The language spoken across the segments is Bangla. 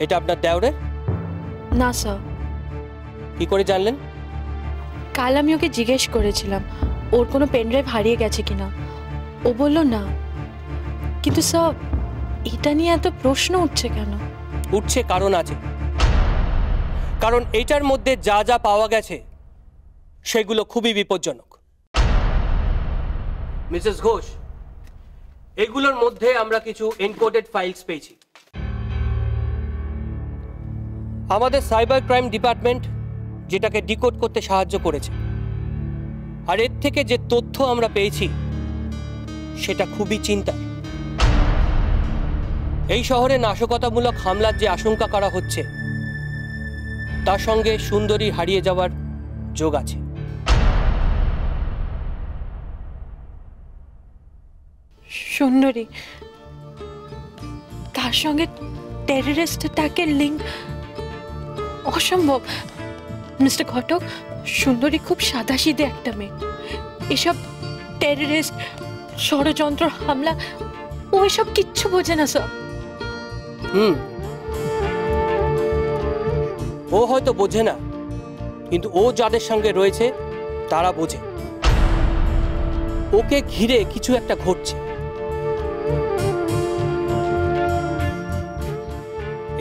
এটা আপনার দেওরের? না স্যার। কি করে জানলেন? কাল আমি ওকে জিজ্ঞেস করেছিলাম ওর কোনো পেনড্রাইভ হারিয়ে গেছে কিনা, ও বলল না। কিন্তু স্যার এটা নিয়ে এত প্রশ্ন উঠছে কেন? উঠছে কারণ আছে, কারণ এটার মধ্যে যা যা পাওয়া গেছে সেগুলো খুবই বিপজ্জনক। মিসেস ঘোষ, এগুলোর মধ্যে আমরা কিছু এনকোডেড ফাইলস পেয়েছি। আমাদের সাইবার ক্রাইম ডিপার্টমেন্ট যেটাকে ডিকোড করতে সাহায্য করেছে, আর এর থেকে যে তথ্য আমরা পেয়েছি সেটা খুবই চিন্তার। এই শহরে নাশকতামূলক হামলার যে আশঙ্কা করা হচ্ছে তার সঙ্গে সুন্দরী হারিয়ে যাওয়ার যোগ আছে। সুন্দরী, তার সঙ্গে টেররিস্ট অ্যাটাকের লিঙ্ক? অসম্ভব মিস্টার ঘটক, সুন্দরী খুব সাদাসিধে একটা মেয়ে। এসব টেররিস্ট, ষড়যন্ত্র, হামলা ও এসব কিচ্ছু বোঝে না স্যার। ও হয়তো বোঝে না, কিন্তু ও যাদের সঙ্গে রয়েছে তারা বোঝে। ওকে ঘিরে কিছু একটা ঘটছে।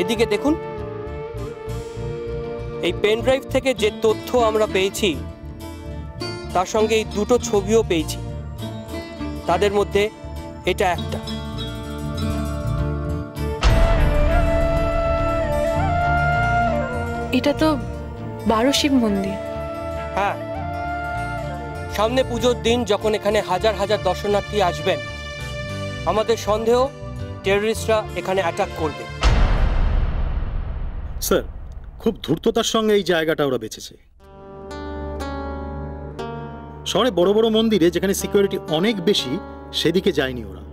এদিকে দেখুন, এই পেন ড্রাইভ থেকে যে তথ্য আমরা পেয়েছি তার সঙ্গে এই দুটো ছবিও পেয়েছি। তাদের মধ্যে এটা একটা। এটা তো 12 শিব মন্দির। হ্যাঁ, সামনে পুজোর দিন যখন এখানে হাজার হাজার দর্শনার্থী আসবেন, আমাদের সন্দেহ টেররিস্টরা এখানে অ্যাটাক করবে। স্যার, খুব ধূর্ততার সঙ্গে এই জায়গাটা ওরা বেছেছে। শহরে বড় বড় মন্দিরে যেখানে সিকিউরিটি অনেক বেশি সেদিকে যায়নি ওরা।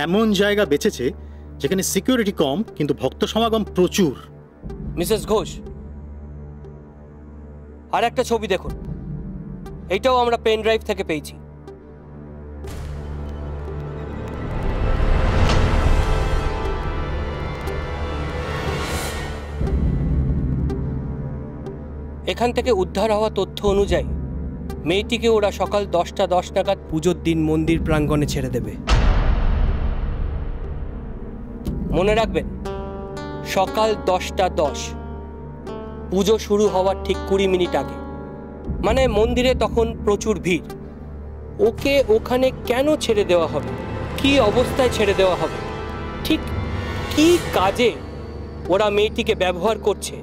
এমন জায়গা বেছেছে যেখানে সিকিউরিটি কম কিন্তু ভক্ত সমাগম প্রচুর। মিসেস ঘোষ, আর একটা ছবি দেখুন, এইটাও আমরা পেন ড্রাইভ থেকে পেয়েছি। এখান থেকে উদ্ধার হওয়া তথ্য অনুযায়ী মেয়েটিকে ওরা সকাল 10টা 10 নাগাদ পুজোর দিন মন্দির প্রাঙ্গণে ছেড়ে দেবে। মনে রাখবেন, সকাল 10টা 10, পুজো শুরু হওয়ার ঠিক 20 মিনিট আগে। মানে মন্দিরে তখন প্রচুর ভিড়। ওকে ওখানে কেন ছেড়ে দেওয়া হবে? কি অবস্থায় ছেড়ে দেওয়া হবে? ঠিক কি কাজে ওরা মেয়েটিকে ব্যবহার করছে?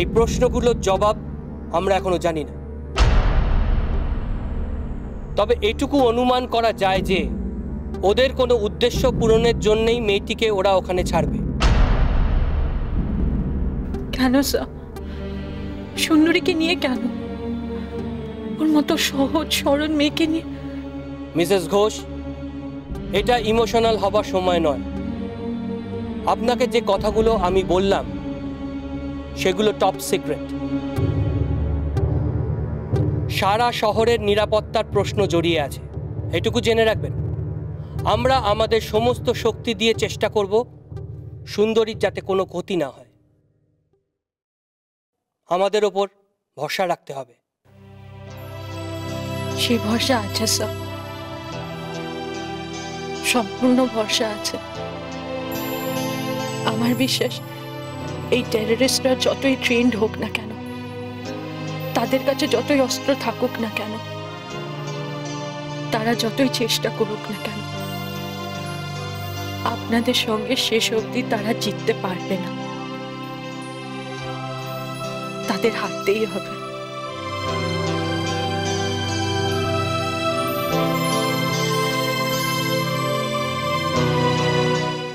এই প্রশ্নগুলোর জবাব আমরা এখনো জানি না। তবে এটুকু অনুমান করা যায় যে ওদের কোনো উদ্দেশ্য পূরণের জন্যই মেয়েটিকে ওরা ওখানে ছাড়বে। কেন স্যার? সুন্দরীকে নিয়ে কেন? ওর মতো সহজ সরল মেয়েকে নিয়ে? মিসেস ঘোষ, এটা ইমোশনাল হবার সময় নয়। আপনাকে যে কথাগুলো আমি বললাম সেগুলো টপ সিক্রেট। সারা শহরের নিরাপত্তার প্রশ্ন জড়িয়ে আছে, এটুকু জেনে রাখবেন। আমরা আমাদের সমস্ত শক্তি দিয়ে চেষ্টা করব সুন্দরীর যাতে কোনো ক্ষতি না হয়। আমাদের ওপর ভরসা রাখতে হবে। সে ভরসা আছে স্যার, সম্পূর্ণ ভরসা আছে। আমার বিশ্বাস এই টেররিস্টরা যতই ট্রেন্ড হোক না কেন, তাদের কাছে যতই অস্ত্র থাকুক না কেন, তারা যতই চেষ্টা করুক না কেন, আপনাদের সঙ্গে শেষ অবধি তারা জিততে পারবে না। তাদের হারতেই হবে।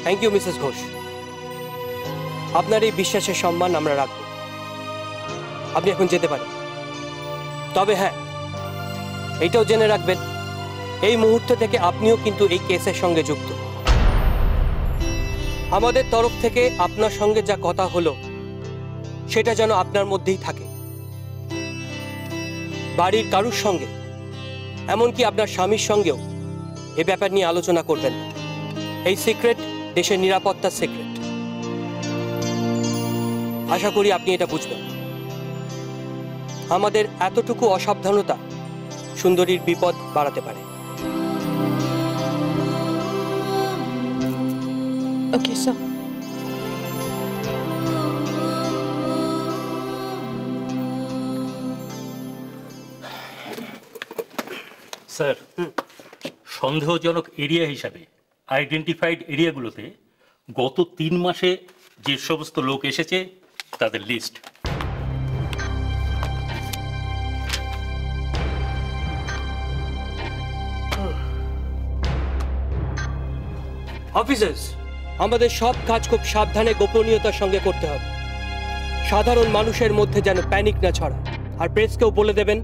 Thank you Mrs Ghosh. আপনার এই বিশ্বাসের সম্মান আমরা রাখব। আপনি এখন যেতে পারেন। তবে হ্যাঁ, এইটাও জেনে রাখবেন, এই মুহূর্ত থেকে আপনিও কিন্তু এই কেসের সঙ্গে যুক্ত। আমাদের তরফ থেকে আপনার সঙ্গে যা কথা হলো সেটা যেন আপনার মধ্যেই থাকে। বাড়ির কারুর সঙ্গে, এমনকি আপনার স্বামীর সঙ্গেও এ ব্যাপার নিয়ে আলোচনা করবেন। এই সিক্রেট দেশের নিরাপত্তার সিক্রেট। আশা করি আপনি এটা বুঝবেন। আমাদের এতটুকু অসাবধানতা সুন্দরীর বিপদ বাড়াতে পারে। Okay sir. স্যার, সন্দেহজনক এরিয়া হিসাবে আইডেন্টিফাইড এরিয়াগুলোতে গত 3 মাসে যে সমস্ত লোক এসেছে তাদের লিস্ট। অফিসার্স, আমাদের সব কাজ খুব সাবধানে গোপনীয়তার সঙ্গে করতে হবে। সাধারণ মানুষের মধ্যে যেন প্যানিক না ছড়ায়, আর প্রেসকেও বলে দেবেন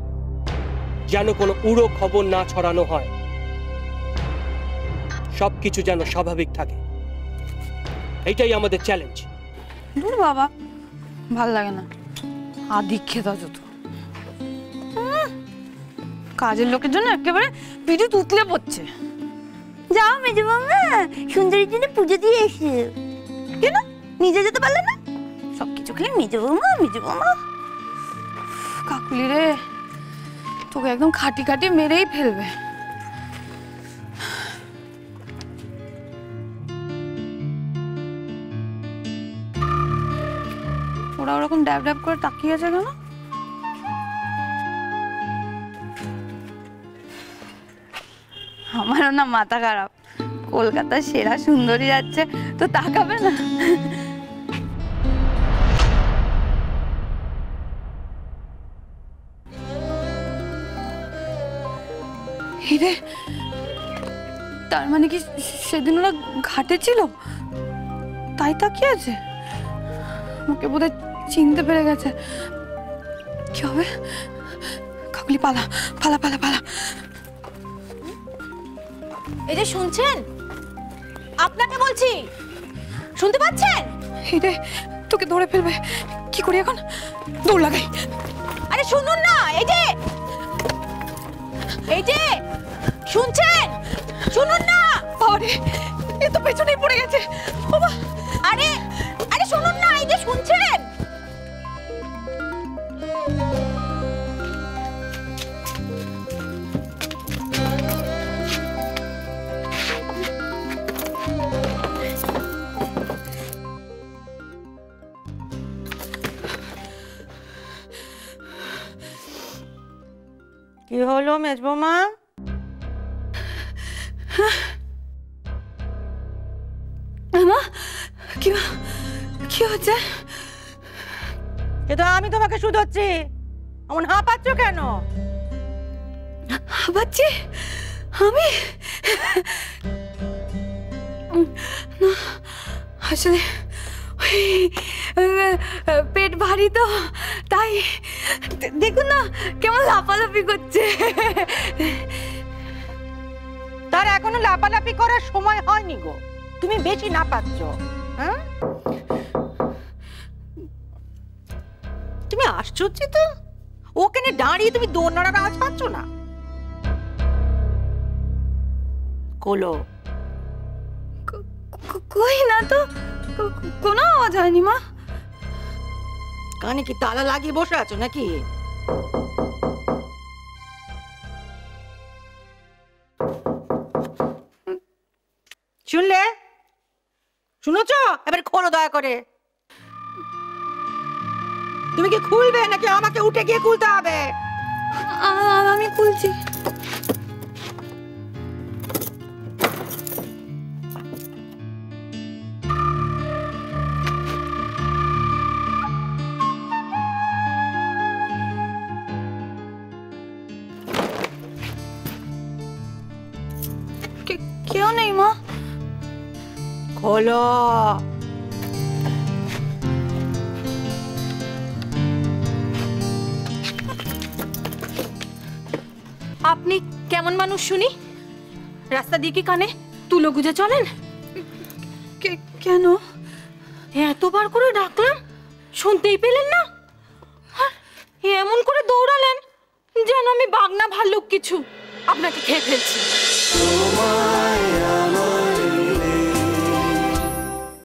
যেন কোনো উড়ো খবর না ছড়ানো হয়। সবকিছু যেন স্বাভাবিক থাকে, এইটাই আমাদের চ্যালেঞ্জ। দূর বাবা, ভাল লাগে না, আদিক্ষেতা যত। কাজের লোকের জন্য একেবারে পিঠে তুতলে পড়ছে। যাও মেজো মামা, সুন্দরীর জন্য পুজো দিয়ে এসে। কেন নিজে যেতে পারলে না? সবকিছু খেলে মেজো মামা মেজো মামা। কাকুলি রে, তোকে একদম খাটি খাটি মেরেই ফেলবে। ওরা ওরকম ড্যাব ড্যাব করে তাকিয়ে আছে কেন? আমারও না মাথা খারাপ। কলকাতার সেরা সুন্দরী যাচ্ছে, তো তাকাবে না? হিরে, তার মানে কি সেদিন ওরা ঘাটে ছিল, তাই তাকিয়ে আছে? আমাকে বোধহয় চিনতে পেরে গেছে। কি হবে? কাকুলি পালা পালা পালা পালা। এই যে শুনছেন, আপনাকে বলছি, শুনতে পাচ্ছেন? হিরে, তোকে ধরে ফেলবে, কি করি এখন? দৌড় লাগাই। আরে শুনুন না, এই যে শুনছেন, শুনুন না। বাবারে, এ তো পেছনেই পড়ে গেছে। বাবা, আরে আরে শুনুন না, এই যে শুনছেন। কি হলো মেজবৌমা? মা, কি হচ্ছে? কিন্তু আমি তোমাকে শুধোচ্ছি, এমন হাঁপাচ্ছ কেন? হাঁপাচ্ছি আমি? না, আসলে পেট ভারী তো, তাই। দেখুন না কেমন লাফালাফি করছে। তার এখনো লাফালাফি করার সময় হয়নি গো, তুমি বেশি না পাচ্ছ। হ্যাঁ, তুমি আশ্চর্য তো, ওখানে দাঁড়িয়ে তুমি দৌড় নাড়ার আওয়াজ পাচ্ছ না? কোলো কই না তো, কোনো আওয়াজ হয়নি মা। কানে কি তালা লাগিয়ে বসে আছো নাকি? শুনলে? শুনেছ? এবার খোলো দয়া করে। তুমি কি খুলবে নাকি আমাকে উঠে গিয়ে খুলতে হবে? আমি খুলছি। কেউ নেই মা। খোলো। আপনি কেমন মানুষ শুনি? রাস্তা দিয়ে কি কানে তুলো গুজে চলেন? কেন? এতবার করে ডাকলাম, শুনতেই পেলেন না? আর এমন করে দৌড়ালেন যেন আমি বাঘ না ভাল্লুক কিছু আপনাকে খেয়ে ফেলছি।